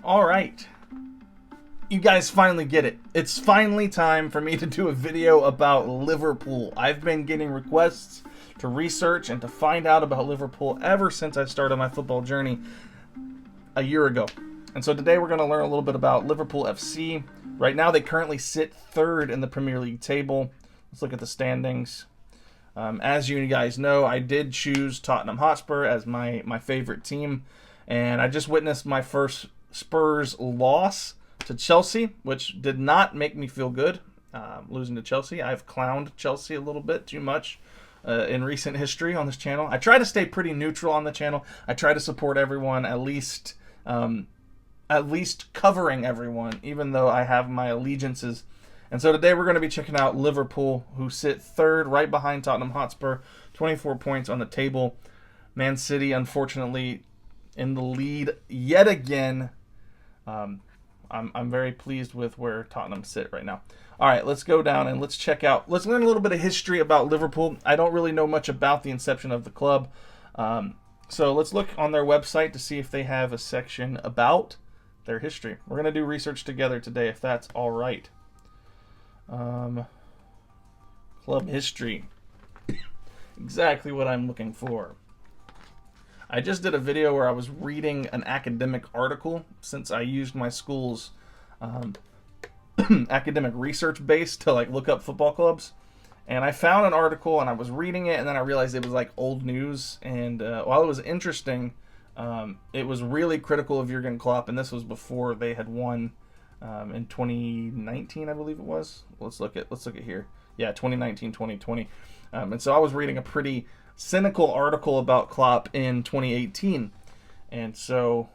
All right. You guys finally get it. It's finally time for me to do a video about Liverpool. I've been getting requests to research and to find out about Liverpool ever since I started my football journey a year ago. And so today we're going to learn a little bit about Liverpool FC. Right now they currently sit third in the Premier League table. Let's look at the standings. As you guys know, I did choose Tottenham Hotspur as my favorite team. And I just witnessed my first Spurs loss to Chelsea, which did not make me feel good, losing to Chelsea. I've clowned Chelsea a little bit too much in recent history on this channel. I try to stay pretty neutral on the channel. I try to support everyone, at least covering everyone, even though I have my allegiances. And so today we're going to be checking out Liverpool, who sit third right behind Tottenham Hotspur, 24 points on the table. Man City, unfortunately, in the lead yet again. I'm very pleased with where Tottenham sit right now. All right, let's go down and let's learn a little bit of history about Liverpool. I don't really know much about the inception of the club. So let's look on their website to see if they have a section about their history. We're going to do research together today, if that's all right. Club history. Exactly what I'm looking for. I just did a video where I was reading an academic article, since I used my school's academic research base to look up football clubs. And I found an article and I was reading it, and then I realized it was old news. And while it was interesting, it was really critical of Jurgen Klopp, and this was before they had won in 2019, I believe it was. Let's look at here. Yeah, 2019, 2020. And so I was reading a pretty cynical article about Klopp in 2018, and so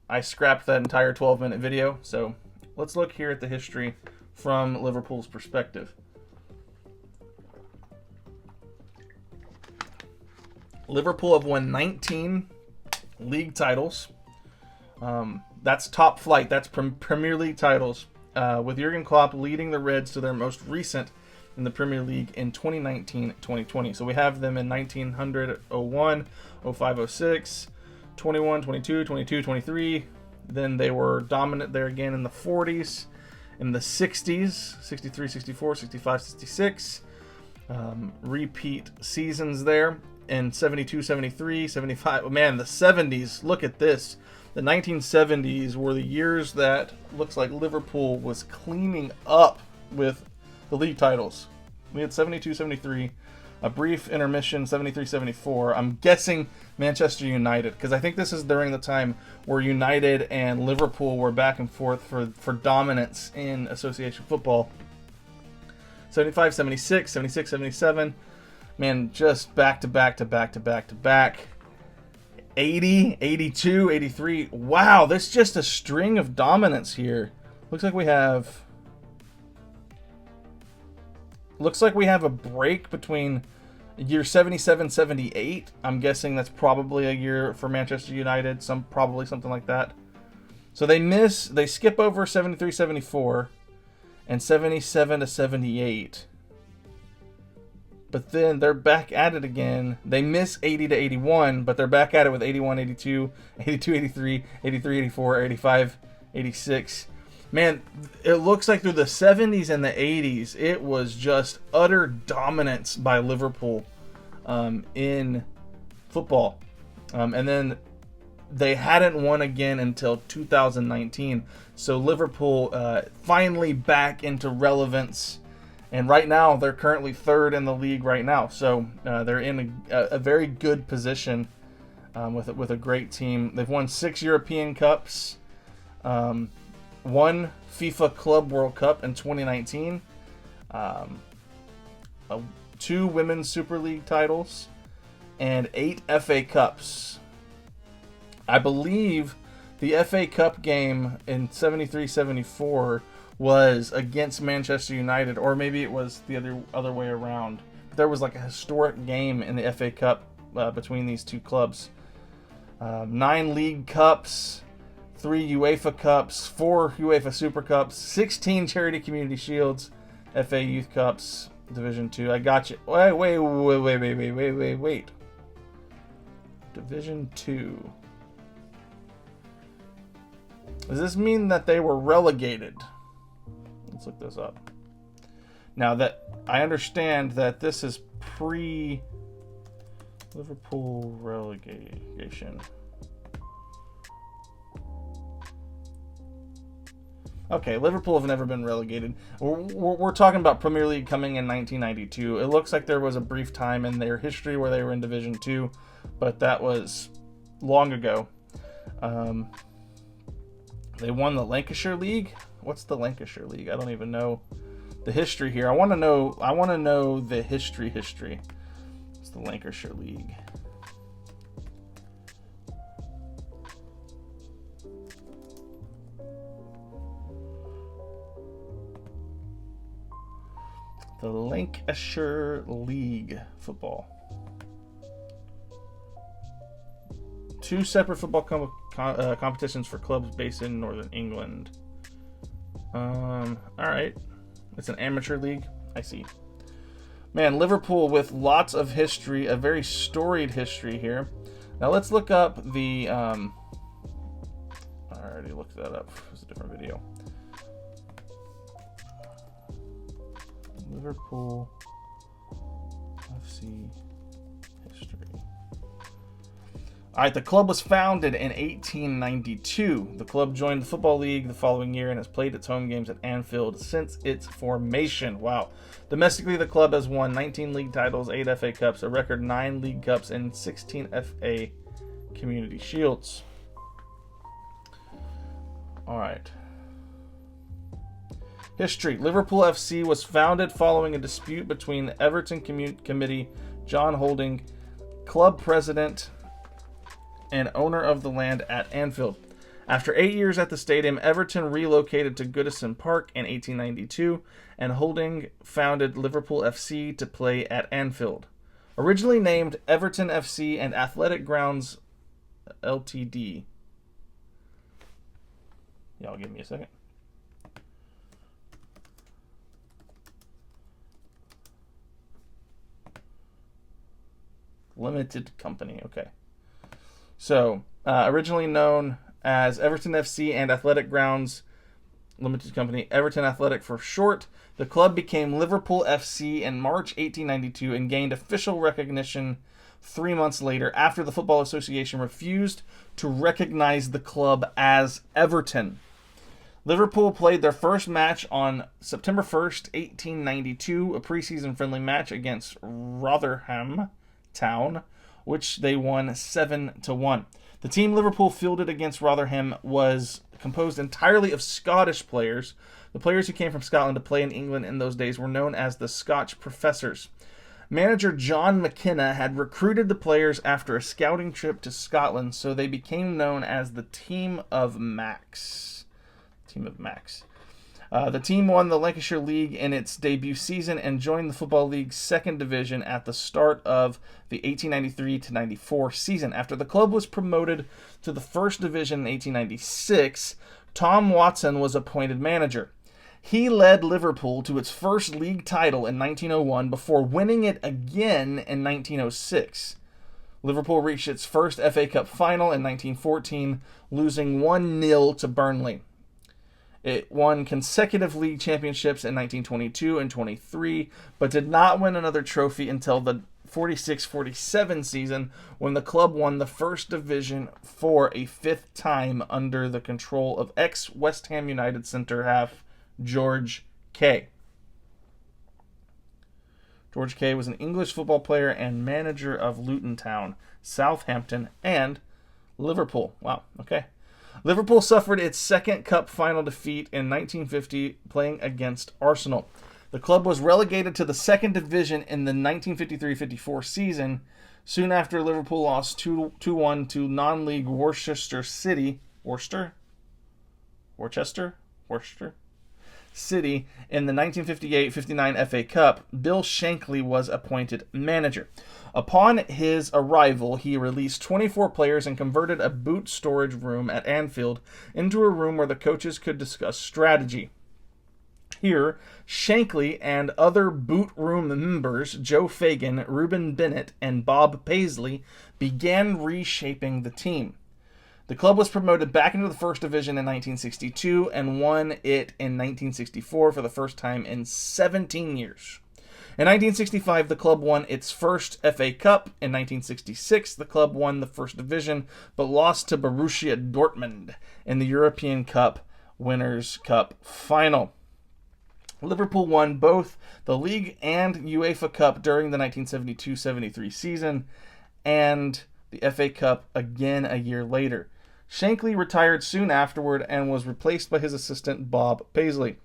I scrapped that entire 12-minute video. So let's look here at the history from Liverpool's perspective. Liverpool have won 19 league titles. That's top flight. That's Premier League titles, with Jurgen Klopp leading the Reds to their most recent in the Premier League in 2019-2020. So we have them in 1900, 01, 05, 06, 21, 22, 22, 23. Then they were dominant there again in the 40s, in the 60s, 63, 64, 65, 66. Repeat seasons there in 72, 73, 75. Man, the 70s, look at this. The 1970s were the years that looks like Liverpool was cleaning up with the league titles. We had 72, 73, a brief intermission, 73, 74. I'm guessing Manchester United, because I think this is during the time where United and Liverpool were back and forth for dominance in association football. 75, 76, 76, 77. Man, just back to back to back to back to back. 80, 82, 83. Wow, there's just a string of dominance here. Looks like we have a break between year 77, 78. I'm guessing that's probably a year for Manchester United, probably something like that. So they skip over 73, 74 and 77 to 78. But then they're back at it again. They miss 80 to 81, but they're back at it with 81, 82, 82, 83, 83, 84, 85, 86. Man, it looks like through the 70s and the 80s, it was just utter dominance by Liverpool in football. And then they hadn't won again until 2019. So Liverpool finally back into relevance. And right now, they're currently third in the league right now. So they're in a very good position with a great team. They've won 6 European Cups. One FIFA Club World Cup in 2019, 2 Women's Super League titles, and 8 FA Cups. I believe the FA Cup game in 73-74 was against Manchester United, or maybe it was the other way around. There was a historic game in the FA Cup between these two clubs. 9 League Cups, 3 UEFA Cups, 4 UEFA Super Cups, 16 Charity Community Shields, FA Youth Cups, Division 2. I got you. Wait. Division 2. Does this mean that they were relegated? Let's look this up. Now that I understand that this is pre-Liverpool relegation. Okay, Liverpool have never been relegated. We're talking about Premier League coming in 1992. It looks like there was a brief time in their history where they were in Division 2, but that was long ago. They won the Lancashire League. What's the Lancashire League? I don't even know the history here. I want to know the history. It's the Lancashire League. The Lancashire League football. 2 separate football competitions for clubs based in Northern England. All right. It's an amateur league. I see. Man, Liverpool with lots of history, a very storied history here. Now let's look up the... I already looked that up. It was a different video. Liverpool FC history. All right, the club was founded in 1892. The club joined the Football League the following year and has played its home games at Anfield since its formation. Wow. Domestically, the club has won 19 league titles, 8 FA Cups, a record 9 League Cups, and 16 FA Community Shields. All right. History. Liverpool FC was founded following a dispute between the Everton Committee, John Holding, club president and owner of the land at Anfield. After 8 years at the stadium, Everton relocated to Goodison Park in 1892, and Holding founded Liverpool FC to play at Anfield. Originally named Everton FC and Athletic Grounds Ltd. Y'all give me a second. Limited Company. Okay. So, originally known as Everton FC and Athletic Grounds Limited Company, Everton Athletic for short, the club became Liverpool FC in March 1892 and gained official recognition 3 months later after the Football Association refused to recognize the club as Everton. Liverpool played their first match on September 1st, 1892, a preseason friendly match against Rotherham Town, which they won 7-1. The team Liverpool fielded against Rotherham was composed entirely of Scottish players. The players who came from Scotland to play in England in those days were known as the Scotch Professors. Manager John McKenna had recruited the players after a scouting trip to Scotland, so they became known as the Team of Max. The team won the Lancashire League in its debut season and joined the Football League's second division at the start of the 1893-94 season. After the club was promoted to the first division in 1896, Tom Watson was appointed manager. He led Liverpool to its first league title in 1901 before winning it again in 1906. Liverpool reached its first FA Cup final in 1914, losing 1-0 to Burnley. It won consecutive league championships in 1922 and 23, but did not win another trophy until the 46-47 season when the club won the first division for a 5th time under the control of ex-West Ham United centre-half George Kay. George Kay was an English football player and manager of Luton Town, Southampton, and Liverpool. Wow, okay. Liverpool suffered its second cup final defeat in 1950 playing against Arsenal. The club was relegated to the second division in the 1953-54 season. Soon after, Liverpool lost 2-1 to non-league Worcester City in the 1958-59 FA Cup. Bill Shankly was appointed manager. Upon his arrival, he released 24 players and converted a boot storage room at Anfield into a room where the coaches could discuss strategy. Here, Shankly and other boot room members, Joe Fagan, Reuben Bennett, and Bob Paisley, began reshaping the team. The club was promoted back into the first division in 1962 and won it in 1964 for the first time in 17 years. In 1965, the club won its first FA Cup. In 1966, the club won the first division, but lost to Borussia Dortmund in the European Cup Winners' Cup final. Liverpool won both the League and UEFA Cup during the 1972-73 season, and the FA Cup again a year later. Shankly retired soon afterward and was replaced by his assistant Bob Paisley.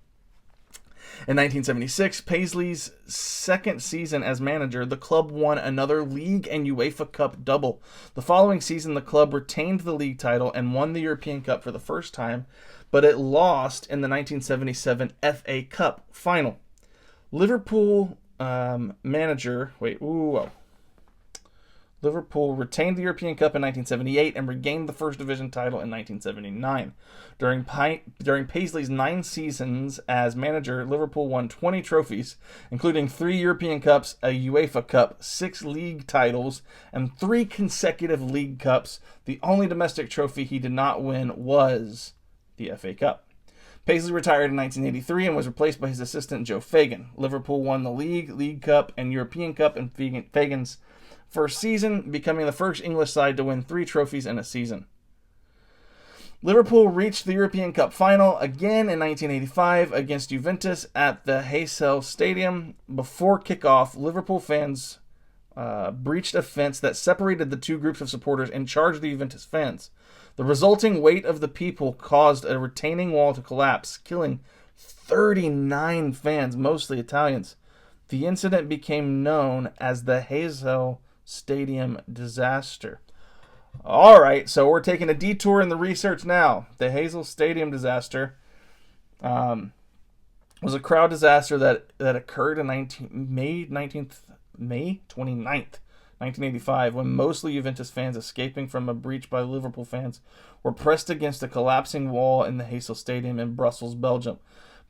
In 1976, Paisley's second season as manager, the club won another League and UEFA Cup double. The following season, the club retained the league title and won the European Cup for the first time, but it lost in the 1977 FA Cup final. Liverpool Liverpool retained the European Cup in 1978 and regained the First Division title in 1979. During Paisley's 9 seasons as manager, Liverpool won 20 trophies, including 3 European Cups, a UEFA Cup, 6 league titles, and 3 consecutive League Cups. The only domestic trophy he did not win was the FA Cup. Paisley retired in 1983 and was replaced by his assistant Joe Fagan. Liverpool won the League Cup, and European Cup in Fagan's first season, becoming the first English side to win 3 trophies in a season. Liverpool reached the European Cup final again in 1985 against Juventus at the Heysel Stadium. Before kickoff, Liverpool fans breached a fence that separated the 2 groups of supporters and charged the Juventus fans. The resulting weight of the people caused a retaining wall to collapse, killing 39 fans, mostly Italians. The incident became known as the Heysel Stadium disaster. All right, so we're taking a detour in the research now. The Heysel Stadium disaster was a crowd disaster that occurred on May 29th, 1985, when mostly Juventus fans escaping from a breach by Liverpool fans were pressed against a collapsing wall in the Heysel Stadium in Brussels, Belgium,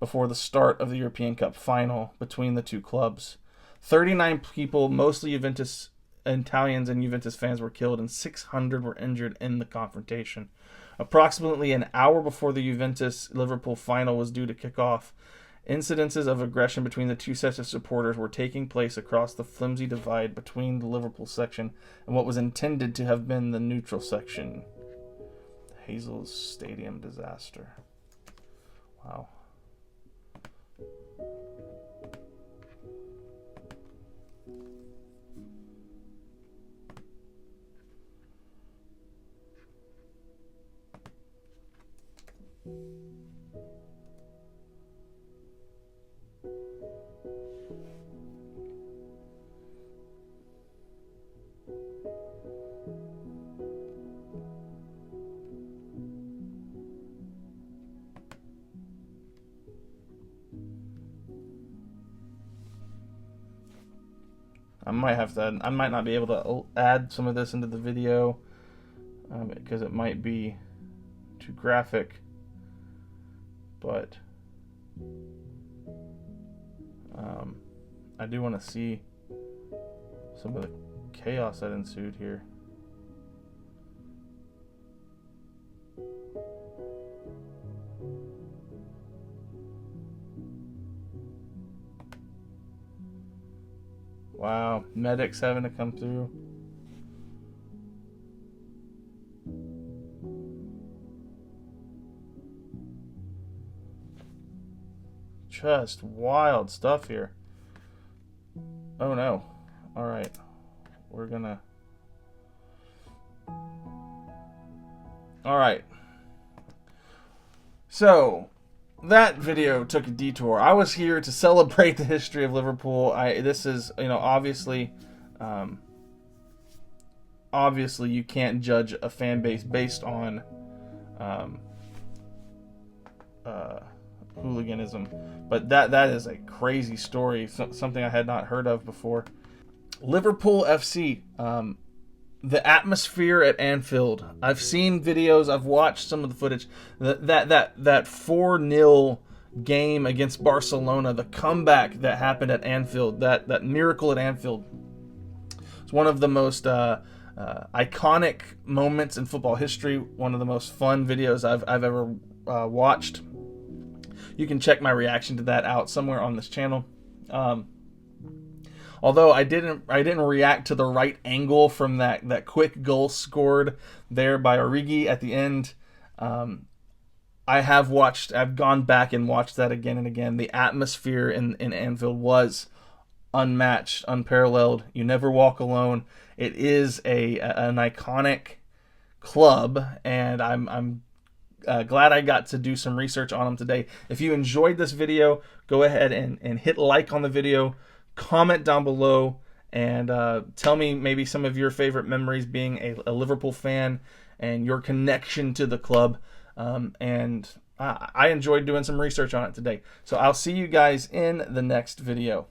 before the start of the European Cup final between the 2 clubs. 39 people, mostly Italians and Juventus fans, were killed and 600 were injured in the confrontation. Approximately an hour before the Juventus-Liverpool final was due to kick off, incidences of aggression between the 2 sets of supporters were taking place across the flimsy divide between the Liverpool section and what was intended to have been the neutral section. Heysel Stadium disaster. Wow. I might not be able to add some of this into the video because it might be too graphic, but I do want to see some of the chaos that ensued here. Wow, medics having to come through. Just wild stuff here. Oh no. Alright. We're gonna... Alright. So, that video took a detour. I was here to celebrate the history of Liverpool. This is, obviously you can't judge a fan base based on hooliganism, but that is a crazy story, something I had not heard of before. Liverpool FC, the atmosphere at Anfield. I've seen videos, I've watched some of the footage. That 4-0 game against Barcelona, the comeback that happened at Anfield, that miracle at Anfield. It's one of the most iconic moments in football history. One of the most fun videos I've ever watched. You can check my reaction to that out somewhere on this channel. Although I didn't react to the right angle from that quick goal scored there by Origi at the end. I've gone back and watched that again and again. The atmosphere in Anfield was unmatched, unparalleled. You never walk alone. It is an iconic club, and I'm glad I got to do some research on them today. If you enjoyed this video, go ahead and hit like on the video, comment down below, and tell me maybe some of your favorite memories being a Liverpool fan and your connection to the club. And I enjoyed doing some research on it today. So I'll see you guys in the next video.